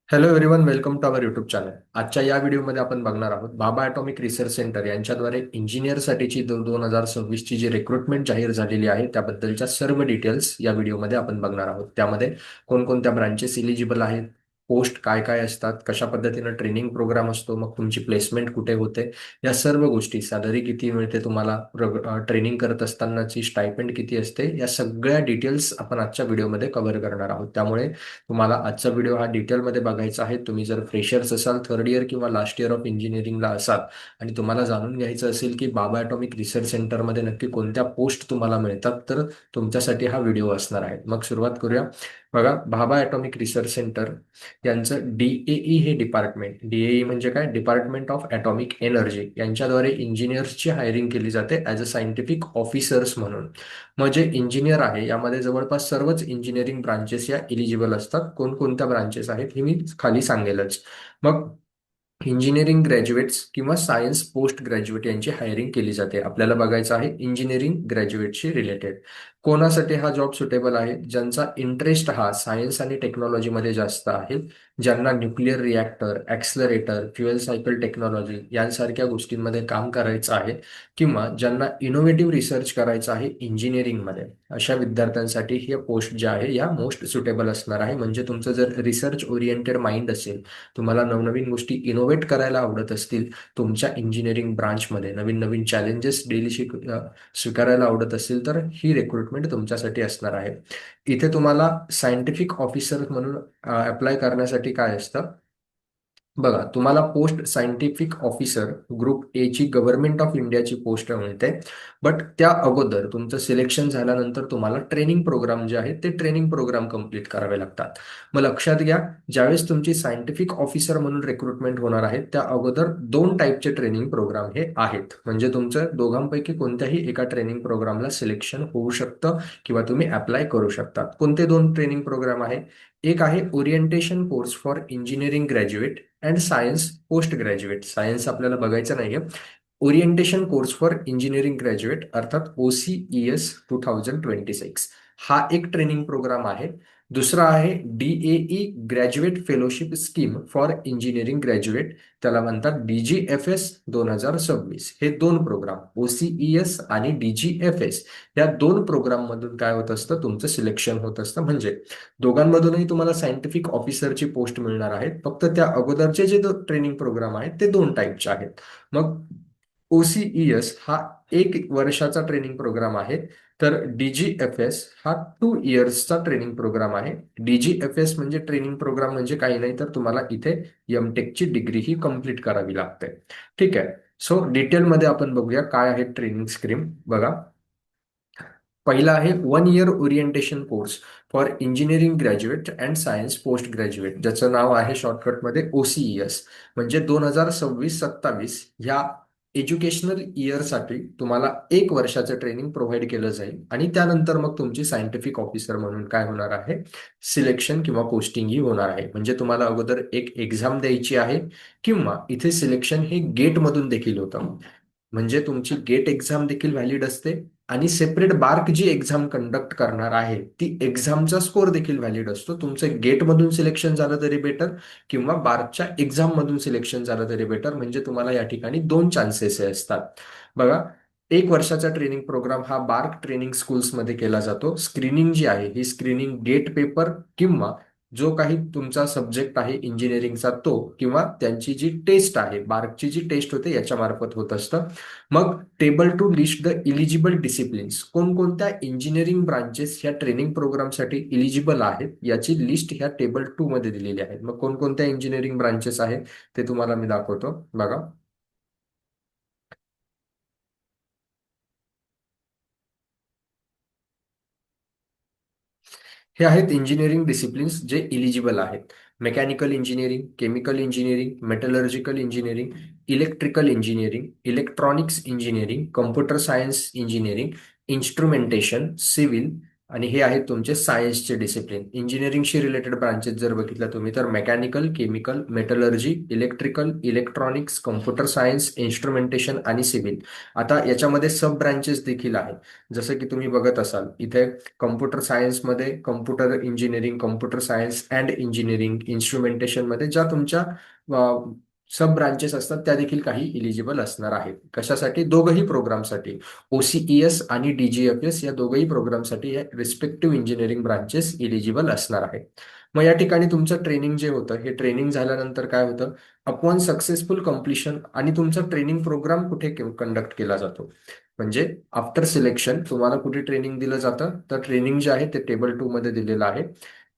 Hello everyone, welcome to our YouTube channel. आजच्या या व्हिडिओमध्ये आपण बघणार आहोत भाभा ॲटॉमिक रिसर्च सेंटर यांच्याद्वारे इंजिनियरसाठीची 2026 ची जी रिक्रुटमेंट जाहीर झालेली आहे त्याबद्दलच्या सर्व डिटेल्स या व्हिडिओमध्ये आपण बघणार आहोत. त्यामध्ये कोणकोणत्या ब्रांचेस इलिजिबल आहेत, पोस्ट काय काय असतात, कशा पद्धतीनं ट्रेनिंग प्रोग्राम असतो, मग तुमची प्लेसमेंट कुठे होते, या सर्व गोष्टी, सॅलरी किती मिळते तुम्हाला, ट्रेनिंग करत असतानाची स्टायपेंड किती असते, या सगळ्या डिटेल्स आपण आजच्या व्हिडिओमध्ये कव्हर करणार आहोत. त्यामुळे तुम्हाला आजचा व्हिडिओ हा डिटेलमध्ये बघायचा आहे. तुम्ही जर फ्रेशर्स असाल, थर्ड इयर किंवा लास्ट इयर ऑफ इंजिनिअरिंगला असाल आणि तुम्हाला जाणून घ्यायचं असेल की बाबा ॲटॉमिक रिसर्च सेंटरमध्ये नक्की कोणत्या पोस्ट तुम्हाला मिळतात, तर तुमच्यासाठी हा व्हिडिओ असणार आहे. मग सुरुवात करूया. बघा, भाभा ॲटॉमिक रिसर्च सेंटर यांचं डीएई हे डिपार्टमेंट, डीएई म्हणजे काय, डिपार्टमेंट ऑफ ॲटॉमिक एनर्जी, यांच्याद्वारे इंजिनियर्सची हायरिंग केली जाते ॲज अ सायंटिफिक ऑफिसर्स म्हणून. मग जे इंजिनियर आहे यामध्ये जवळपास सर्वच इंजिनिअरिंग ब्रांचेस या इलिजिबल असतात. कोणकोणत्या ब्रांचेस आहेत हे मी खाली सांगेलच. मग इंजिनिअरिंग ग्रॅज्युएट्स किंवा सायन्स पोस्ट ग्रॅज्युएट यांची हायरिंग केली जाते. आपल्याला बघायचं आहे इंजिनिअरिंग ग्रॅज्युएटशी रिलेटेड कोणासाठी हा जॉब सुटेबल आहे. ज्यांचा इंटरेस्ट हा सायन्स आणि टेक्नॉलॉजीमध्ये जास्त आहे, ज्यांना nuclear reactor, accelerator, fuel cycle technology यांसारख्या गोष्टींमध्ये काम करायचं आहे, किंवा ज्यांना इनोव्हेटिव्ह रिसर्च करायचं आहे इंजिनिअरिंगमध्ये, अशा विद्यार्थ्यांसाठी ही पोस्ट ज्या आहे या मोस्ट सुटेबल असणार आहे. म्हणजे तुमचं जर रिसर्च ओरिएंटेड माइंड असेल, तुम्हाला नवनवीन गोष्टी इनोव्हेट करायला आवडत असतील, तुमच्या इंजिनिअरिंग ब्रांचमध्ये नवीन नवीन चॅलेंजेस डेली स्वीकारायला आवडत असेल, तर ही रिक्रुटमेंट तुमच्यासाठी असणार आहे. इथे तुम्हाला सायंटिफिक ऑफिसर म्हणून अप्लाय करण्यासाठी काय असतं, बघा, तुम्हाला post scientific officer group A ची गव्हर्नमेंट ऑफ इंडियाची पोस्ट मिळते. बट त्या अगोदर तुमचं सिलेक्शन झाल्यानंतर तुम्हाला ट्रेनिंग प्रोग्राम जे आहे ते ट्रेनिंग प्रोग्राम कंप्लीट करावे लागतात. मग लक्षात घ्या, ज्यावेळेस तुमची सायंटिफिक ऑफिसर म्हणून रिक्रुटमेंट होणार आहे त्या अगोदर दोन टाईपचे ट्रेनिंग प्रोग्राम हे आहेत. म्हणजे तुमचं दोघांपैकी कोणत्याही एका ट्रेनिंग प्रोग्रामला सिलेक्शन होऊ शकतं किंवा तुम्ही अप्लाय करू शकता. कोणते दोन ट्रेनिंग प्रोग्राम आहे? एक आहे orientation course for engineering graduate and science post graduate. Science आपल्याला बघायचं नाहीये. Orientation course for engineering graduate अर्थात OCES 2026 हा एक ट्रेनिंग प्रोग्राम आहे. दुसरा आहे DAE graduate fellowship scheme for engineering graduate, त्याला म्हणतात DGFS 2026. हे दोन प्रोग्राम OCES आणि DGFS या दोन प्रोग्राम मधून काय होत असतं, तुमचं सिलेक्शन होत असतं. म्हणजे दोघांमधूनही तुम्हाला सायंटिफिक ऑफिसरची पोस्ट मिळणार आहे. फक्त त्या अगोदरचे जे ट्रेनिंग प्रोग्राम आहेत ते दोन टाईपचे आहेत. मग OCES हा एक वर्षाचा ट्रेनिंग प्रोग्राम आहे, तर DGFS हा 2 इयर्सचा ट्रेनिंग प्रोग्राम आहे. DGFS म्हणजे ट्रेनिंग प्रोग्राम म्हणजे काही नाही, तर तुम्हाला इथे एमटेकची डिग्री ही कंप्लीट करावी लागते. ठीक आहे. सो डिटेलमध्ये आपण बघूया काय आहे ट्रेनिंग स्कीम. बघा, पहिला आहे 1 year orientation course for engineering graduate and science post graduate, ज्याचं नाव आहे शॉर्टकटमध्ये OCES. म्हणजे 2026-27 ह्या एज्युकेशनल इयरसाठी तुम्हाला एक वर्षाचं ट्रेनिंग प्रोव्हाइड केलं जाईल आणि त्यानंतर मग तुमची सायंटिफिक ऑफिसर म्हणून काय होणार आहे, सिलेक्शन किंवा पोस्टिंग ही होणार आहे. म्हणजे तुम्हाला अगोदर एक एक्झाम द्यायची आहे, किंवा इथे सिलेक्शन हे गेटमधून देखील होतं. म्हणजे तुमची गेट एक्झाम देखील व्हॅलिड असते आणि सेपरेट बार्क जी एक्झाम कंडक्ट करणार आहे ती एक्झामचा स्कोर देखील व्हॅलिड असतो. तुमचं गेटमधून सिलेक्शन झालं तरी बेटर, किंवा बार्कच्या एक्झाम मधून सिलेक्शन झालं तरी बेटर. म्हणजे तुम्हाला या ठिकाणी दोन चान्सेस असतात. बघा, एक वर्षाचा ट्रेनिंग प्रोग्राम हा बार्क ट्रेनिंग स्कूल्समध्ये केला जातो. स्क्रीनिंग जी आहे ही स्क्रीनिंग गेट पेपर किंवा जो काही तुमचा सब्जेक्ट आहे इंजिनिअरिंगचा तो, किंवा त्यांची जी टेस्ट आहे बार्कची जी टेस्ट होते याच्या मार्फत होत असतं. मग table two list the eligible disciplines, कोणकोणत्या इंजिनिअरिंग ब्रांचेस ह्या ट्रेनिंग प्रोग्रामसाठी इलिजिबल आहेत याची लिस्ट ह्या टेबल 2 मध्ये दिलेली आहे. मग कोणकोणत्या इंजिनिअरिंग ब्रांचेस आहेत ते तुम्हाला मी दाखवतो. बघा, हे आहेत इंजिनिअरिंग डिसिप्लिन्स जे इलिजिबल आहेत. Mechanical engineering, chemical engineering, metallurgical engineering, electrical engineering, electronics engineering, computer science engineering, instrumentation, civil, आणि हे आहेत तुमचे सायन्सचे डिसिप्लिन. इंजिनिअरिंगशी रिलेटेड ब्रांचेस जर बघितलं तुम्ही तर mechanical, chemical, metallurgy, electrical, electronics, computer science, instrumentation आणि सिव्हिल. आता याच्यामध्ये सब ब्रांचेस देखील आहेत. जसं की तुम्ही बघत असाल इथे कम्प्युटर सायन्समध्ये computer engineering, computer science and engineering, इन्स्ट्रुमेंटेशनमध्ये ज्या तुमच्या सब ब्रांचेस असतात त्या देखील काही इलिजिबल असणार आहेत. कशासाठी? दोघही प्रोग्रामसाठी. OCES आणि DGFS या दोघही प्रोग्रामसाठी या रिस्पेक्टिव्ह इंजिनिअरिंग ब्रांचेस इलिजिबल असणार आहे. मग या ठिकाणी तुमचं ट्रेनिंग जे होतं हे ट्रेनिंग झाल्यानंतर काय होतं, अपॉन सक्सेसफुल कम्प्लिशन. आणि तुमचा ट्रेनिंग प्रोग्राम कुठे कंडक्ट केला जातो, म्हणजे आफ्टर सिलेक्शन तुम्हाला कुठे ट्रेनिंग दिलं जातं, तर ट्रेनिंग जे आहे ते टेबल 2 मध्ये दिलेलं आहे.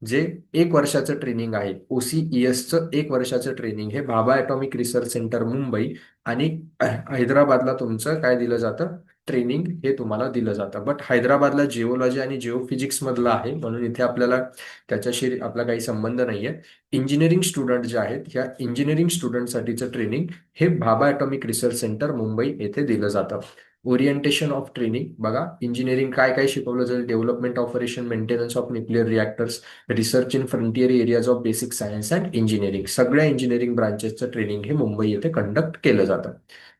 जे 1 वर्षाचं ट्रेनिंग आहे, OCESचं 1 वर्षाचं ट्रेनिंग हे Bhabha atomic research centre Mumbai आणि हैदराबादला तुमचं काय दिलं जातं, ट्रेनिंग हे तुम्हाला दिलं जातं. बट हैदराबादला जिओलॉजी आणि जिओफिजिक्स मधलं आहे म्हणून इथे आपल्याला त्याच्याशी आपला काही संबंध नाहीये. इंजिनिअरिंग स्टुडंट जे आहेत ह्या इंजिनिअरिंग स्टुडंटसाठीचं ट्रेनिंग हे Bhabha atomic research centre Mumbai येथे दिलं जातं. ओरिएंटेशन ऑफ ट्रेनिंग बघा, इंजिनिअरिंग काय काय शिकवलं जाईल, development operation, maintenance of nuclear reactors, research in frontier areas of basic science and engineering, सगळ्या इंजिनिअरिंग ब्रांचेसचं ट्रेनिंग हे मुंबई येथे कंडक्ट केलं जातं.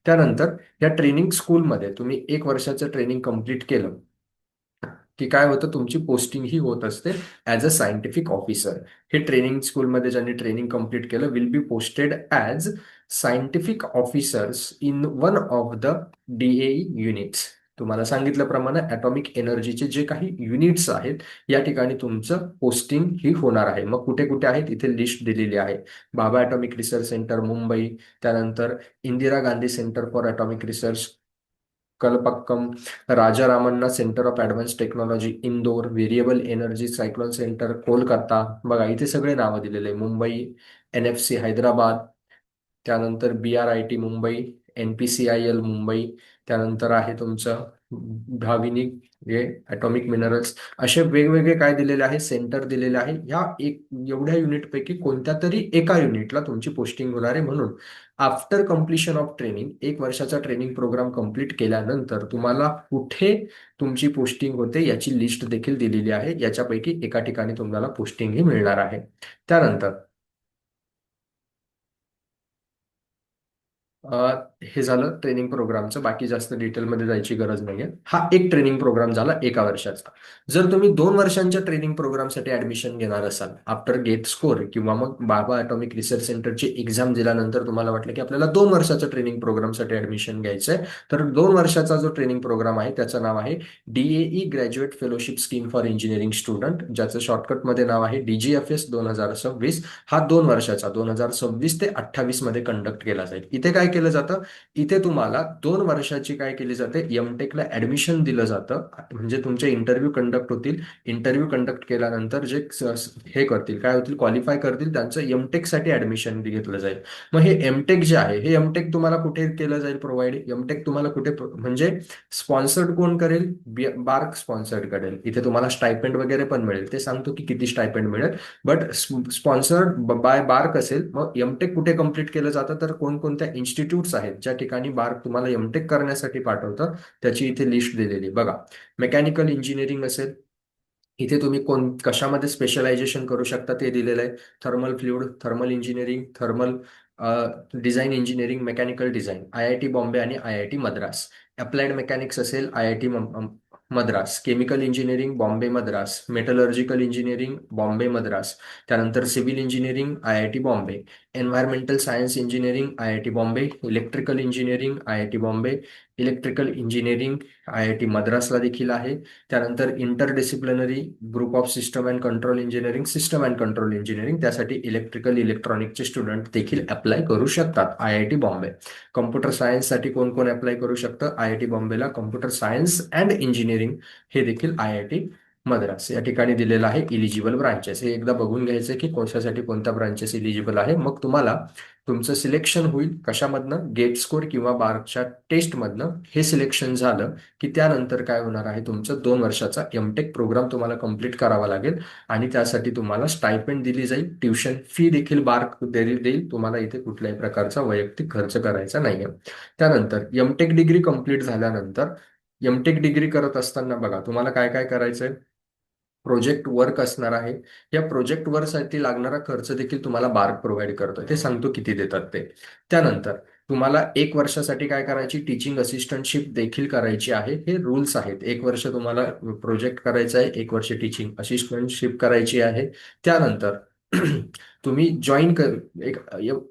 त्यानंतर या ट्रेनिंग स्कूलमध्ये तुम्ही 1 वर्षाचं ट्रेनिंग कंप्लीट केलं की काय होतं, तुमची पोस्टिंग ही होत असते ॲज अ सायंटिफिक ऑफिसर. हे ट्रेनिंग स्कूलमध्ये ज्यांनी ट्रेनिंग कंप्लीट केलं will be posted as scientific officers in one of the DAE units. तुम्हाला सांगितल्याप्रमाणे ॲटॉमिक एनर्जीचे जे काही युनिट्स आहेत या ठिकाणी तुमचं पोस्टिंग ही होणार आहे. मग कुठे कुठे आहेत इथे लिस्ट दिलेली आहे. Bhabha atomic research centre Mumbai, त्यानंतर Indira Gandhi centre for atomic research Kalpakkam, Raja Ramanna centre of advance technology Indore, variable energy cyclone centre Kolkata. बघा इथे सगळे नावं दिलेले आहे. मुंबई, NFC हैदराबाद, त्यानंतर BRIT मुंबई, NPCIL मुंबई, त्यानंतर आहे तुमचं भाविनी हे ॲटॉमिक मिनरल्स. असे वेगवेगळे काय दिलेले आहे, सेंटर दिलेले आहे. ह्या एवढ्या युनिटपैकी कोणत्या तरी एका युनिटला तुमची पोस्टिंग होणार आहे. म्हणून आफ्टर कम्प्लिशन ऑफ ट्रेनिंग, 1 वर्षाचा ट्रेनिंग प्रोग्राम कंप्लीट केल्यानंतर तुम्हाला कुठे तुमची पोस्टिंग होते याची लिस्ट देखील दिलेली आहे. याच्यापैकी एका ठिकाणी तुम्हाला पोस्टिंग ही मिळणार आहे. त्यानंतर हे झालं ट्रेनिंग प्रोग्रामचं. बाकी जास्त डिटेलमध्ये जायची गरज नाहीये. हा एक ट्रेनिंग प्रोग्राम झाला 1 वर्षाचा. जर तुम्ही 2 वर्षांच्या ट्रेनिंग प्रोग्रामसाठी ऍडमिशन घेणार असाल आफ्टर गेट स्कोर किंवा मग बाबा ॲटॉमिक रिसर्च सेंटरची एक्झाम दिल्यानंतर तुम्हाला वाटलं की आपल्याला 2 वर्षाच्या ट्रेनिंग प्रोग्रामसाठी ऍडमिशन घ्यायचंय, तर 2 वर्षाचा जो ट्रेनिंग प्रोग्राम आहे त्याचं नाव आहे DAE graduate fellowship scheme for engineering student, ज्याचं शॉर्टकटमध्ये नाव आहे DGFS 2026. हा 2 वर्षाचा 2026 ते 2028 मध्ये कंडक्ट केला जाईल. इथे काय केलं जातं, इथे तुम्हाला 2 वर्षाची काय केली जाते, एमटेकला ऍडमिशन दिलं जातं. म्हणजे तुमचे इंटरव्ह्यू कंडक्ट होतील. इंटरव्ह्यू कंडक्ट केल्यानंतर जे हे करतील काय होतील, क्वालिफाय करतील, त्यांचं एमटेक साठी ऍडमिशन घेतलं जाईल. मग हे एमटेक जे आहे हे एमटेक तुम्हाला कुठे केलं जाईल प्रोव्हाइड, एमटेक तुम्हाला कुठे म्हणजे स्पॉन्सर्ड कोण करेल, बार्क स्पॉन्सर्ड करेल. इथे तुम्हाला स्टायपेंड वगैरे पण मिळेल, ते सांगतो की किती स्टायपेंड मिळेल. बट स्पॉन्सर्ड बाय बार्क असेल. मग एमटेक कुठे कम्प्लीट केलं जातं, तर कोणकोणत्या इन्स्टिट्यूट्स आहेत ज्या ठिकाणी बार्क तुम्हाला एमटेक करण्यासाठी पाठवतं त्याची इथे लिस्ट दिलेली बघा. मेकॅनिकल इंजिनिअरिंग असेल, इथे तुम्ही कशामध्ये स्पेशलायझेशन करू शकता ते दिलेलं आहे. Thermal fluid, thermal engineering, thermal design engineering, mechanical design, IIT Bombay आणि IIT मद्रास. अप्लाइड मेकॅनिक्स असेल IIT Madras, chemical engineering Bombay Madras, metallurgical engineering Bombay Madras, त्यानंतर civil engineering IIT Bombay, environmental science engineering IIT Bombay, electrical engineering IIT Bombay, electrical engineering IIT मद्रासला देखील आहे. त्यानंतर interdisciplinary group of system and control engineering, system and control engineering, त्यासाठी electrical इलेक्ट्रॉनिकचे student देखील apply करू शकतात IIT बॉम्बे. कम्प्युटर सायन्ससाठी कोण कोण अप्लाय करू शकतं IIT बॉम्बेला, कम्प्युटर सायन्स अँड इंजिनिअरिंग हे देखील IIT मद्रास या ठिकाणी दिलेलं आहे. इलिजिबल ब्रांचेस हे एकदा बघून घ्यायचं की कोणत्यासाठी कोणत्या ब्रांचेस इलिजिबल आहे. मग तुम्हाला तुमचं सिलेक्शन होईल कशामधनं, गेट स्कोर किंवा बार्कच्या टेस्टमधनं. हे सिलेक्शन झालं की त्यानंतर काय होणार आहे, तुमचं 2 वर्षाचा एमटेक प्रोग्राम तुम्हाला कंप्लीट करावा लागेल आणि त्यासाठी तुम्हाला स्टायपेंड दिली जाईल. ट्युशन फी देखील बार्क देईल तुम्हाला. इथे कुठल्याही प्रकारचा वैयक्तिक खर्च करायचा नाहीये. त्यानंतर एमटेक डिग्री कंप्लीट झाल्यानंतर एमटेक डिग्री करत असताना बघा तुम्हाला काय काय करायचंय, प्रोजेक्ट वर्क असणार आहे. या प्रोजेक्ट वर्कसाठी लागणारा खर्च देखील तुम्हाला बार्क प्रोव्हाइड करतो. ते सांगतो किती देतात ते. त्यानंतर तुम्हाला 1 वर्षासाठी काय करायची, टीचिंग असिस्टंटशिप देखील करायची आहे. हे रूल्स आहेत. 1 वर्ष तुम्हाला प्रोजेक्ट करायचा आहे, 1 वर्ष टीचिंग असिस्टंटशिप करायची आहे. त्यानंतर तुम्ही जॉईन एक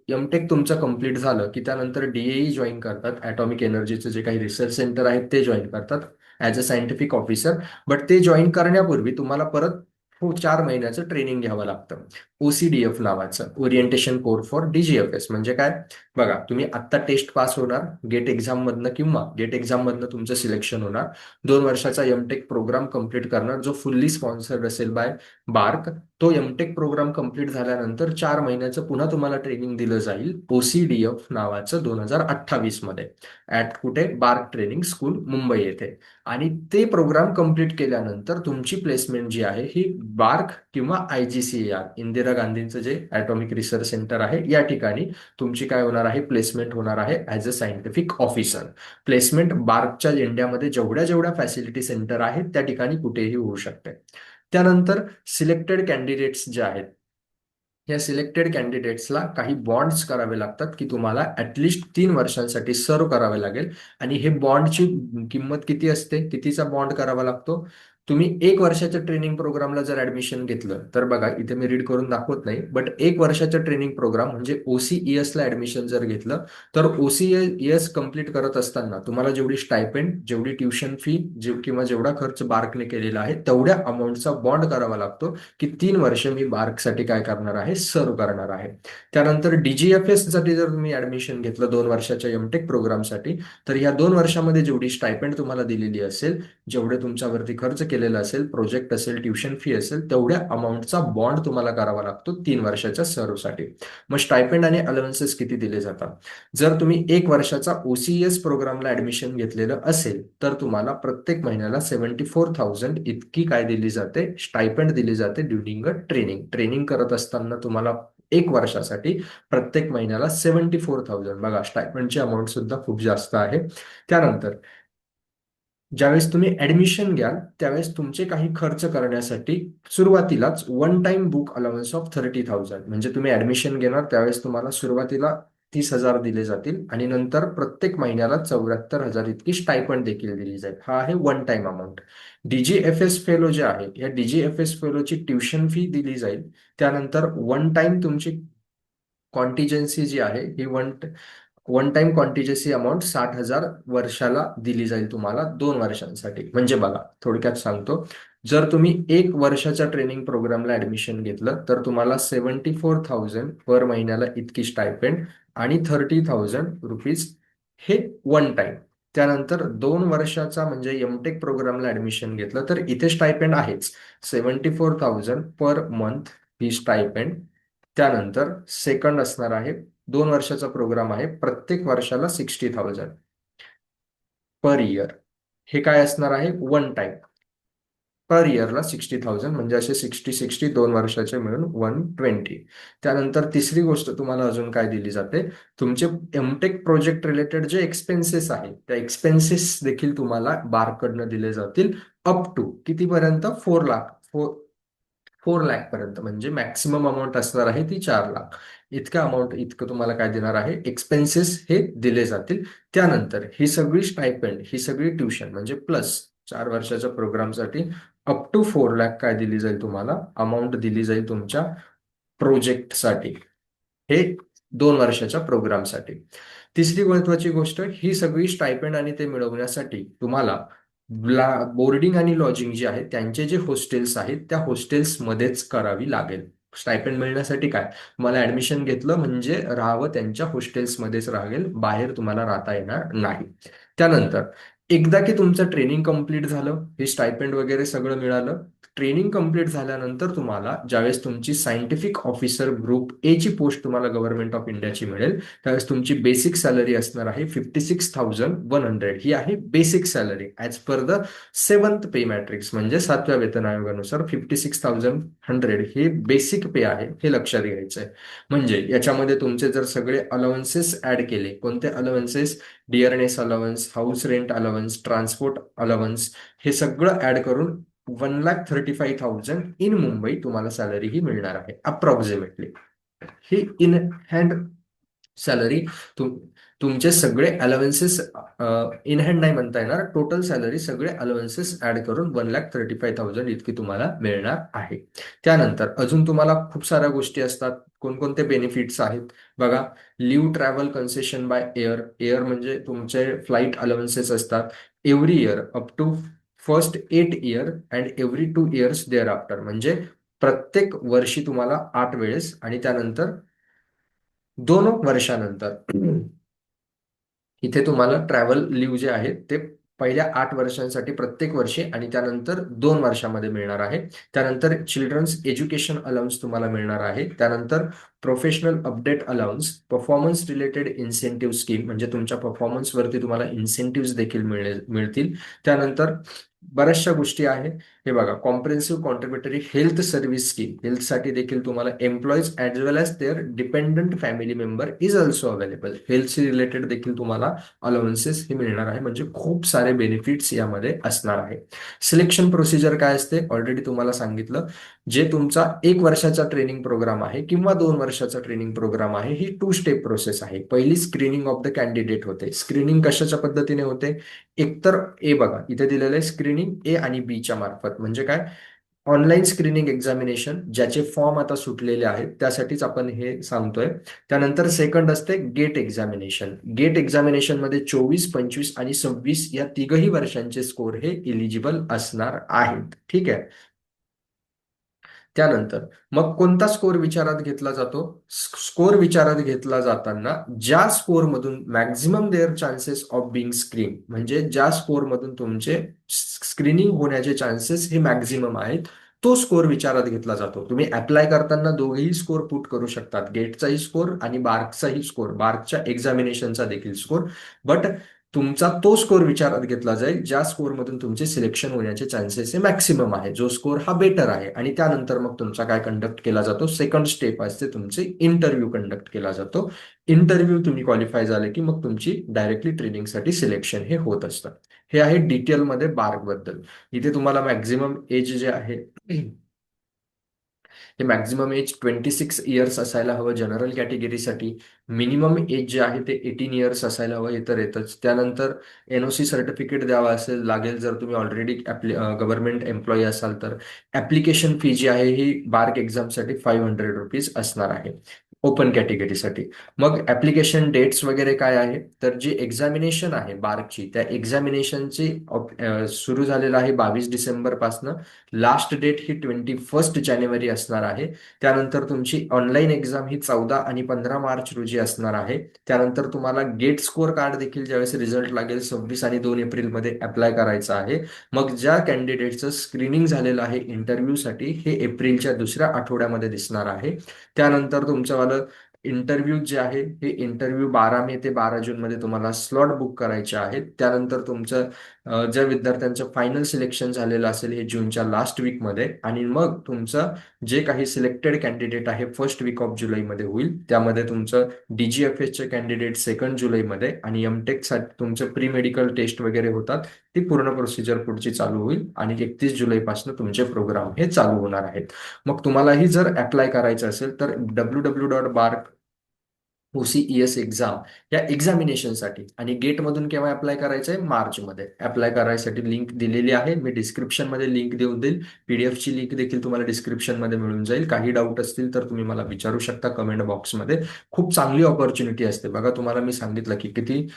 एमटेक तुमचं कम्प्लीट झालं की त्यानंतर डीएई जॉईन करतात. ॲटॉमिक एनर्जीचं जे काही रिसर्च सेंटर आहेत ते जॉईन करतात as a scientific officer. But ते जॉईन करण्यापूर्वी तुम्हाला परत 4 महिन्याचं ट्रेनिंग घ्यावं लागतं. ओसीडीएफ नावाचं, ओरिएंटेशन कोर्स फॉर डीजीएफएस. म्हणजे काय, बघा तुम्ही आत्ता टेस्ट पास होणार गेट एक्झाम मधनं, किंवा गेट एक्झाम मधनं तुमचं सिलेक्शन होणार, 2 वर्षाचा एमटेक प्रोग्राम कम्प्लीट करणार जो फुल्ली स्पॉन्सर्ड असेल बाय बार्क. तो एमटेक प्रोग्राम कम्प्लीट झाल्यानंतर 4 महिन्याचं पुन्हा तुम्हाला ट्रेनिंग दिलं जाईल ओसीडीएफ नावाचं 2028 मध्ये, ऍट कुठे, बार्क ट्रेनिंग स्कूल मुंबई येथे. आणि ते प्रोग्राम कम्प्लीट केल्यानंतर तुमची प्लेसमेंट जी आहे ही बार्क किंवा आयजीसीएआर, इंदिरा गांधींचं जे ॲटॉमिक रिसर्च सेंटर आहे, या ठिकाणी तुमची काय होणार आहे, प्लेसमेंट होणार आहे as a scientific officer. Placement बार्कच्या इंडियामध्ये जेवढ्या जेवढ्या फॅसिलिटी सेंटर आहेत त्या ठिकाणी कुठेही होऊ शकते. त्यानंतर सिलेक्टेड कॅन्डिडेट्स जे आहेत, या सिलेक्टेड कॅन्डिडेट्सला काही बॉन्ड्स करावे लागतात की तुम्हाला ऍटलिस्ट 3 वर्षांसाठी सर्व करावे लागेल. आणि हे बॉन्डची किंमत किती असते, कितीचा बॉन्ड करावा लागतो. तुम्ही 1 वर्षाच्या ट्रेनिंग प्रोग्रामला जर ऍडमिशन घेतलं तर बघा इथे मी रीड करून दाखवत नाही, बट 1 वर्षाच्या ट्रेनिंग प्रोग्राम म्हणजे OCES ला ऍडमिशन जर घेतलं तर OCES कम्प्लीट करत असताना तुम्हाला जेवढी स्टायपेंड, जेवढी ट्युशन फी, किंवा जेवढा खर्च बार्कने केलेला आहे तेवढ्या अमाऊंटचा बॉन्ड करावा लागतो की 3 वर्ष मी बार्कसाठी काय करणार आहे, सर्व करणार आहे. त्यानंतर डीजीएफएस साठी जर तुम्ही ऍडमिशन घेतलं 2 वर्षाच्या एमटेक प्रोग्रामसाठी, तर ह्या 2 वर्षामध्ये जेवढी स्टायपेंड तुम्हाला दिलेली असेल, जेवढे तुमच्यावरती खर्च केलेला असेल, प्रोजेक्ट असेल, ट्युशन फी असेल, तेवढ्या अमाऊंटचा बॉन्ड तुम्हाला करावा लागतो 3 वर्षाच्या सर्व्हसाठी. मग स्टायपेंड आणि अलाउन्सेस किती दिले जातात, जर तुम्ही 1 वर्षाचा ओसीएस प्रोग्रामला ऍडमिशन घेतलेलं असेल तर तुम्हाला प्रत्येक महिन्याला 74,000 इतकी काय दिली जाते, स्टायपेंड दिली जाते ड्युरिंग अ ट्रेनिंग. ट्रेनिंग करत असताना तुम्हाला 1 वर्षासाठी प्रत्येक महिन्याला 74,000. बघा स्टायपेंडची अमाऊंट सुद्धा खूप जास्त आहे. त्यानंतर ज्यावेळेस तुम्ही ऍडमिशन घ्याल त्यावेळेस तुमचे काही खर्च करण्यासाठी सुरुवातीलाच one time book allowance of 30,000, म्हणजे तुम्ही ऍडमिशन घेणार त्यावेळेस तुम्हाला सुरुवातीला 30,000 दिले जातील आणि नंतर प्रत्येक महिन्याला 74,000 इतकी स्टायपंड देखील दिली जाईल. हा आहे वन टाइम अमाऊंट. डीजीएफएस फेलो जे आहे, या डीजीएफएस फेलोची ट्युशन फी दिली जाईल. त्यानंतर वन टाइम तुमची कॉन्टिजन्सी जी आहे ही वन टाइम कॉन्टिजन्सी अमाऊंट 60,000 वर्षाला दिली जाईल तुम्हाला 2 वर्षांसाठी. म्हणजे बघा थोडक्यात सांगतो, जर तुम्ही 1 वर्षाच्या ट्रेनिंग प्रोग्रामला ऍडमिशन घेतलं तर तुम्हाला 74,000 पर महिन्याला इतकी स्टायपेंड आणि 30,000 रुपीज हे वन टाइम. त्यानंतर 2 वर्षाचा म्हणजे एमटेक प्रोग्रामला ऍडमिशन घेतलं तर इथे स्टायपेंड आहेच, 74,000 पर मंथ ही स्टायपेंड. त्यानंतर सेकंड असणार आहे, 2 वर्षाचा प्रोग्राम आहे, प्रत्येक वर्षाला 60,000 पर इयर. हे काय असणार आहे, वन टाइम. पर इयरला 60,000 म्हणजे असे 60-60 2 वर्षाचे मिळून 120. त्यानंतर तिसरी गोष्ट तुम्हाला अजून काय दिली जाते, तुमचे एमटेक प्रोजेक्ट रिलेटेड जे एक्सपेन्सेस आहेत त्या एक्सपेन्सेस देखील तुम्हाला बारकडनं दिले जातील. अप टू कितीपर्यंत, 4 लाख, 4 लाख पर्यंत. म्हणजे मॅक्सिमम अमाऊंट असणार आहे ती 4 लाख. इतकं अमाऊंट इतकं तुम्हाला काय देणार आहे, एक्सपेन्सेस हे दिले जातील. त्यानंतर ही सगळी स्टायपेंड, ही सगळी ट्युशन म्हणजे प्लस 4 वर्षाच्या प्रोग्रामसाठी अप टू 4 लाख काय दिली जाईल तुम्हाला, अमाऊंट दिली जाईल तुमच्या प्रोजेक्टसाठी, हे 2 वर्षाच्या प्रोग्रामसाठी. तिसरी महत्वाची गोष्ट, ही सगळी स्टायपेंड आणि ते मिळवण्यासाठी तुम्हाला बोर्डिंग आणि लॉजिंग जे आहे त्यांचे जे हॉस्टेल्स आहेत त्या हॉस्टेल्स मध्येच करावी लागेल. स्टायपेंड मिळण्यासाठी काय, तुम्हाला ऍडमिशन घेतलं म्हणजे राहावं त्यांच्या हॉस्टेल्समध्येच राहावेल, बाहेर तुम्हाला राहता येणार नाही. त्यानंतर एकदा की तुमचं ट्रेनिंग कंप्लीट झालं, हे स्टायपेंड वगैरे सगळं मिळालं, ट्रेनिंग कंप्लीट झाल्यानंतर तुम्हाला ज्यावेळेस तुमची सायंटिफिक ऑफिसर ग्रुप ए ची पोस्ट तुम्हाला गव्हर्नमेंट ऑफ इंडियाची मिळेल त्यावेळेस तुमची बेसिक सॅलरी असणार आहे 56,100. ही आहे basic salary as per the 7th pay matrix, म्हणजे 7व्या वेतन आयोगानुसार 56,100 हे बेसिक पे आहे, हे लक्षात घ्यायचं आहे. म्हणजे याच्यामध्ये तुमचे जर सगळे अलाउन्सेस ऍड केले, कोणते allowances, dearness allowance, house rent allowance, transport allowance, हे सगळं ऍड करून 1,35,000 इन मुंबई तुम्हाला सॅलरी ही मिळणार आहे approximately. He in hand salary, तुमचे सगळे अलाउन्सेस इन हँड नाही म्हणता येणार, टोटल सॅलरी सगळे अलाउन्सेस ऍड करून 1,35,000 इतकी तुम्हाला मिळणार आहे. त्यानंतर अजून तुम्हाला खूप साऱ्या गोष्टी असतात. कोणकोणते बेनिफिट्स आहेत बघा. Leave travel concession by air. Air म्हणजे तुमचे फ्लाईट अलाउन्सेस असतात every year up to first 8 year and every 2 years thereafter. म्हणजे प्रत्येक वर्षी तुम्हाला 8 वेळेस आणि त्यानंतर 2 वर्षानंतर इथे तुम्हाला ट्रॅव्हल लिव्ह जे आहे ते पहिल्या 8 वर्षांसाठी प्रत्येक वर्षी आणि त्यानंतर 2 वर्षामध्ये मिळणार आहे. त्यानंतर चिल्ड्रन्स एज्युकेशन अलाउन्स तुम्हाला मिळणार आहे. त्यानंतर professional update allowance, performance related incentive scheme म्हणजे तुमच्या परफॉर्मन्सवरती तुम्हाला इन्सेंटिव्ह देखील मिळतील. त्यानंतर बऱ्याचशा गोष्टी आहेत. हे बघा, comprehensive contributory health service scheme. हेल्थसाठी देखील तुम्हाला employees as well as their dependent family member is also available. हेल्थशी रिलेटेड देखील तुम्हाला अलाउन्सेस हे मिळणार आहे. म्हणजे खूप सारे बेनिफिट्स यामध्ये असणार आहे. सिलेक्शन प्रोसिजर काय असते ऑलरेडी तुम्हाला सांगितलं. जे तुमचा 1 वर्षाचा ट्रेनिंग प्रोग्राम आहे किंवा 2 वर्षाचा ट्रेनिंग प्रोग्राम आहे, ही 2 स्टेप प्रोसेस आहे. पहिली स्क्रीनिंग ऑफ द कॅन्डिडेट होते. स्क्रीनिंग कशाच्या पद्धतीने होते? एकतर ए बघा इथे दिलेलं आहे, स्क्रीनिंग ए आणि बी च्या मार्फत. म्हणजे काय? ऑनलाईन स्क्रीनिंग एक्झामिनेशन, ज्याचे फॉर्म आता सुटलेले आहेत त्यासाठीच आपण हे सांगतोय. त्यानंतर सेकंड असते गेट एक्झामिनेशन. गेट एक्झामिनेशन मध्ये 24, 25 आणि 26 या तिघही वर्षांचे स्कोर हे इलिजिबल असणार आहेत. ठीक आहे. त्यानंतर मग कोणता स्कोर विचारात घेतला जातो? स्कोर विचारात घेतला जाताना ज्या स्कोर मधून maximum their chances of being screen, म्हणजे ज्या स्कोर मधून तुमचे स्क्रीनिंग होण्याचे चान्सेस हे मॅक्झिमम आहेत, तो स्कोर विचारात घेतला जातो. तुम्ही अप्लाय करताना दोघेही स्कोर पुट करू शकतात, गेटचाही स्कोर आणि बार्कचाही स्कोर, बार्कच्या एक्झामिनेशनचा देखील स्कोर. बट तुमचा तो स्कोर विचारात घेतला जाईल ज्या स्कोरमधून तुमचे सिलेक्शन होण्याचे चान्सेस हे मॅक्सिमम आहे, जो स्कोर हा बेटर आहे. आणि त्यानंतर मग तुमचा काय कंडक्ट केला जातो? सेकंड स्टेप असते तुमचे इंटरव्ह्यू कंडक्ट केला जातो. इंटरव्ह्यू तुम्ही क्वालिफाय झाले की मग तुमची डायरेक्टली ट्रेनिंगसाठी सिलेक्शन हे होत असतं. हे आहे डिटेलमध्ये बार्क बद्दल. इथे तुम्हाला मॅक्झिमम एज जे आहे हे मॅक्झिमम एज 26 इयर्स असायला हवं जनरल कॅटेगरीसाठी. मिनिमम एज जे आहे ते 18 इयर्स असायला हवं, हे तर येतच. त्यानंतर एनओसी सर्टिफिकेट द्यावा असेल लागेल जर तुम्ही ऑलरेडी गव्हर्नमेंट एम्प्लॉई असाल तर. ऍप्लिकेशन फी जी आहे ही बार्क एक्झामसाठी ₹500 असणार आहे ओपन कॅटेगरीसाठी. मग ऍप्लिकेशन डेट्स वगैरे काय आहे? तर जी एक्झामिनेशन आहे बार्कची, त्या एक्झामिनेशनची सुरू झालेलं आहे 22 डिसेंबर पासनं. लास्ट डेट ही 21 जानेवारी असणार आहे. त्यानंतर तुमची ऑनलाईन एक्झाम ही 14 आणि 15 मार्च रोजी असणार आहे. त्यानंतर तुम्हाला गेट स्कोअर कार्ड देखील ज्यावेळेस रिझल्ट लागेल 26 आणि 2 एप्रिलमध्ये अप्लाय करायचं आहे. मग ज्या कॅन्डिडेटचं स्क्रीनिंग झालेलं आहे इंटरव्ह्यूसाठी, हे एप्रिलच्या दुसऱ्या आठवड्यामध्ये दिसणार आहे. त्यानंतर तुमच्यावालं इंटरव्ह्यू जे आहे हे इंटरव्ह्यू 12 मे ते 12 जून मध्ये तुम्हाला स्लॉट बुक करायचे आहेत. त्यानंतर तुमचं ज्या विद्यार्थ्यांचं फायनल सिलेक्शन झालेलं असेल हे जूनच्या लास्ट वीकमध्ये, आणि मग तुमचं जे काही सिलेक्टेड कॅन्डिडेट आहे फर्स्ट वीक ऑफ जुलैमध्ये होईल. त्यामध्ये तुमचं DGFS चे कॅन्डिडेट 2 जुलैमध्ये आणि एमटेक साठी तुमचं प्री मेडिकल टेस्ट वगैरे होतात. ती पूर्ण प्रोसिजर पुढची चालू होईल आणि 31 जुलैपासून तुमचे प्रोग्राम हे चालू होणार आहेत. मग तुम्हालाही जर अप्लाय करायचं असेल तर www.bark OCES एक्झाम या एक्झामिनेशनसाठी आणि गेटमधून केव्हा अप्लाय करायचं आहे? मार्चमध्ये. अप्लाय करायसाठी लिंक दिलेली आहे, मी डिस्क्रिप्शनमध्ये लिंक देऊन देईल. पीडीएफची लिंक देखील तुम्हाला डिस्क्रिप्शनमध्ये मिळून जाईल. काही डाऊट असतील तर तुम्ही मला विचारू शकता कमेंट बॉक्समध्ये. खूप चांगली ऑपॉर्च्युनिटी असते बघा. तुम्हाला मी सांगितलं की किती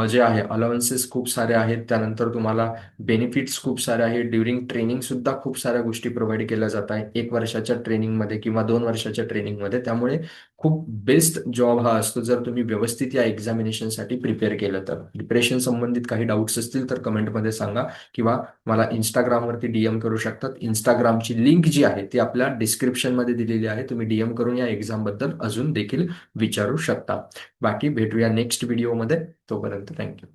जे आहे अलाउन्सेस खूप सारे आहेत, त्यानंतर तुम्हाला बेनिफिट्स खूप सारे आहेत. ड्युरिंग ट्रेनिंग सुद्धा खूप साऱ्या गोष्टी प्रोव्हाइड केल्या जात आहेत 1 वर्षाच्या ट्रेनिंगमध्ये किंवा 2 वर्षाच्या ट्रेनिंगमध्ये. त्यामुळे खूप बेस्ट जॉब हा असतो जर तुम्ही व्यवस्थित या एक्झामिनेशनसाठी प्रिपेअर केलं तर. प्रिपरेशन संबंधित काही डाऊट्स असतील तर कमेंटमध्ये सांगा किंवा मला इंस्टाग्रामवरती डीएम करू शकतात. इंस्टाग्रामची लिंक जी आहे ती आपल्या डिस्क्रिप्शनमध्ये दिलेली आहे. तुम्ही डीएम करून या एक्झाम बद्दल अजून देखील विचारू शकता. बाकी भेटूया नेक्स्ट व्हिडिओमध्ये. तोपर्यंत थँक्यू.